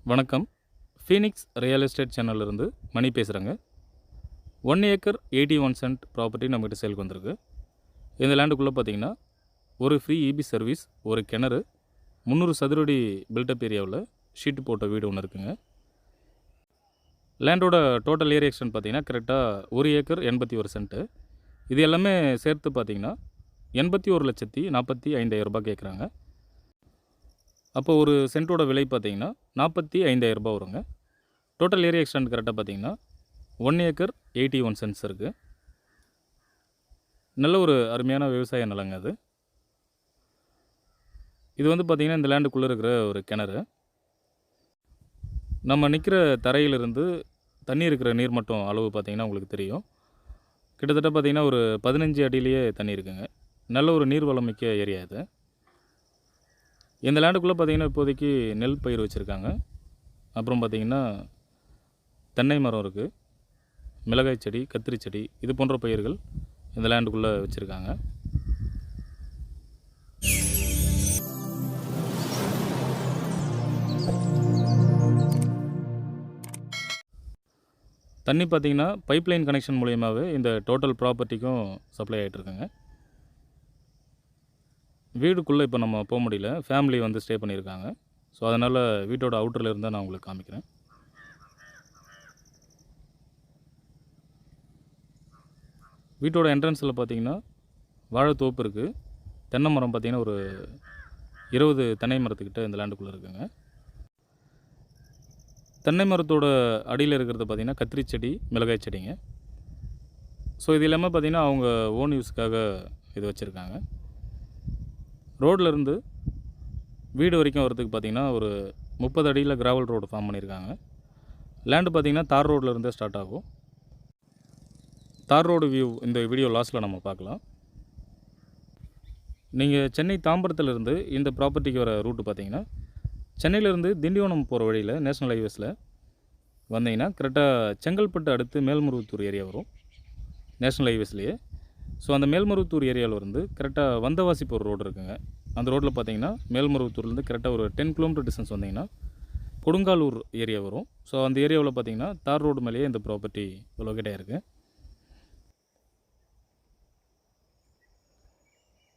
வணக்கம். Phoenix real estate சேனல்லேருந்து மணி பேசுகிறேங்க. 1 acre 81 send property நம்மகிட்ட சேலுக்கு வந்திருக்கு. இந்த லேண்டுக்குள்ளே பார்த்தீங்கன்னா ஒரு ஃப்ரீ இபி சர்வீஸ், ஒரு கிணறு, 300 சதுரடி பில்டப் ஏரியாவில் ஷீட்டு போட்ட வீடு ஒன்று இருக்குங்க. லேண்டோட டோட்டல் ஏரியா எக்ஸ்டென்ட் பார்த்தீங்கன்னா கரெக்டாக 1 ஏக்கர் 81 சென்ட்டு. இது எல்லாமே சேர்த்து பார்த்தீங்கன்னா 81,45,000 ரூபாய் கேட்குறாங்க. அப்போ ஒரு சென்ட்டோட விலை பார்த்தீங்கன்னா 45,000 வருங்க. டோட்டல் ஏரியா எக்ஸ்டென்ட் கரெக்டாக பார்த்தீங்கன்னா 1 ஏக்கர் 81 சென்ட்ஸ் இருக்குது. நல்ல ஒரு அருமையான விவசாய நிலங்க அது. இது வந்து பார்த்திங்கன்னா இந்த லேண்டுக்குள்ளே இருக்கிற ஒரு கிணறு. நம்ம நிற்கிற தரையிலிருந்து தண்ணி இருக்கிற நீர்மட்டம் அளவு பார்த்திங்கன்னா உங்களுக்கு தெரியும். கிட்டத்தட்ட பார்த்திங்கன்னா ஒரு 15 அடியிலேயே தண்ணி இருக்குங்க. நல்ல ஒரு நீர்வளம் மிக்க ஏரியா இது. இந்த லேண்டுக்குள்ளே பார்த்திங்கன்னா இப்போதைக்கு நெல் பயிர் வச்சுருக்காங்க. அப்புறம் பார்த்திங்கன்னா தென்னை மரம் இருக்குது, மிளகாய் செடி, கத்திரி செடி, இது போன்ற பயிர்கள் இந்த லேண்டுக்குள்ளே வச்சுருக்காங்க. தண்ணி பார்த்திங்கன்னா பைப்லைன் கனெக்ஷன் மூலியமாகவே இந்த டோட்டல் ப்ராப்பர்ட்டிக்கும் சப்ளை ஆகிட்டுருக்குங்க. வீடுக்குள்ளே இப்போ நம்ம போக முடியல, ஃபேமிலி வந்து ஸ்டே பண்ணியிருக்காங்க. ஸோ அதனால் வீட்டோட அவுட்டரில் இருந்தால் நான் உங்களுக்கு காமிக்கிறேன். வீட்டோட என்ட்ரன்ஸில் பார்த்தீங்கன்னா வாழைத்தோப்பு இருக்குது. தென்னை மரம் பார்த்திங்கன்னா ஒரு 20 தென்னை மரத்துக்கிட்ட இந்த லேண்டுக்குள்ளே இருக்குங்க. தென்னை மரத்தோட அடியில் இருக்கிறது பார்த்திங்கன்னா கத்திரி செடி, மிளகாய் செடிங்க. ஸோ இது எல்லாமே பார்த்திங்கன்னா அவங்க ஓன் யூஸுக்காக இது வச்சுருக்காங்க. ரோட்லேருந்து வீடு வரைக்கும் வரதுக்கு பார்த்திங்கன்னா ஒரு 30 அடியில் கிராவல் ரோடு ஃபார்ம் பண்ணியிருக்காங்க. லேண்டு பார்த்திங்கன்னா தார் ரோட்லேருந்தே ஸ்டார்ட் ஆகும். தார் ரோடு வியூ இந்த வீடியோ லாஸ்ட்டில் நம்ம பார்க்கலாம். நீங்கள் சென்னை தாம்பரத்துலேருந்து இந்த ப்ராப்பர்ட்டிக்கு வர ரூட்டு பார்த்திங்கன்னா சென்னையிலேருந்து திண்டிவனம் போகிற வழியில் நேஷ்னல் ஹைவேஸில் வந்தீங்கன்னா கரெக்டாக செங்கல்பட்டு அடுத்து மேல்மருவத்தூர் ஏரியா வரும் நேஷ்னல் ஹைவேஸ்லேயே. ஸோ அந்த மேல்மருவத்தூர் ஏரியாவில் வந்து கரெக்டாக வந்தவாசி போகிற ரோடு இருக்குங்க. அந்த ரோட்டில் பார்த்தீங்கன்னா மேல்மருவத்தூர்லேருந்து கரெக்டாக ஒரு 10 கிலோமீட்டர் டிஸ்டன்ஸ் வந்தீங்கன்னா கொடுங்காலூர் ஏரியா வரும். ஸோ அந்த ஏரியாவில் பார்த்தீங்கன்னா தார் ரோடு மேலேயே இந்த ப்ராப்பர்ட்டி லொக்கேட் ஆகிருக்கு.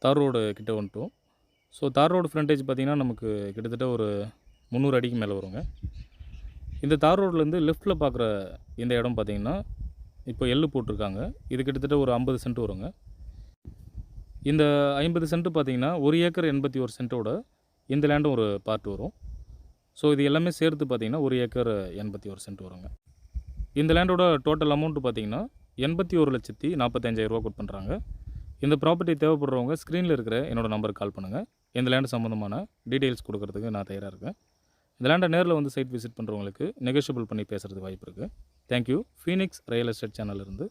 தார் ரோடு கிட்ட வந்துட்டோம். ஸோ தார் ரோடு ஃப்ரண்டேஜ் பார்த்திங்கன்னா நமக்கு கிட்டத்தட்ட ஒரு 300 அடிக்கு மேலே வருங்க. இந்த தார் ரோட்லேருந்து லெஃப்ட்டில் பார்க்குற இந்த இடம் பார்த்திங்கன்னா இப்போ எள்ளு போட்டிருக்காங்க. இது கிட்டத்தட்ட ஒரு 50 சென்ட் வருங்க. இந்த 50 சென்ட் பார்த்திங்கன்னா 1 ஏக்கர் 81 சென்ட்டோட இந்த லேண்டும் ஒரு பார்ட் வரும். ஸோ இது எல்லாமே சேர்த்து பார்த்திங்கன்னா 1 ஏக்கர் 81 சென்ட் வருங்க. இந்த லேண்டோட டோட்டல் அமௌண்ட்டு பார்த்திங்கன்னா 81,45,000 ரூபா கோட் பண்ணுறாங்க. இந்த ப்ராப்பர்ட்டி தேவைப்படுறவங்க ஸ்க்ரீனில் இருக்கிற என்னோடய நம்பருக்கு கால் பண்ணுங்கள். இந்த லேண்டு சம்மந்தமான டீட்டெயில்ஸ் கொடுக்குறதுக்கு நான் தயாராக இருக்கேன். இந்த லேண்டை நேரில் வந்து சைட் விசிட் பண்ணுறவங்களுக்கு நெகோஷியபிள் பண்ணி பேசுகிறதுக்கு வாய்ப்பு இருக்குது. தேங்க்யூ. Phoenix real estate சேனலிருந்து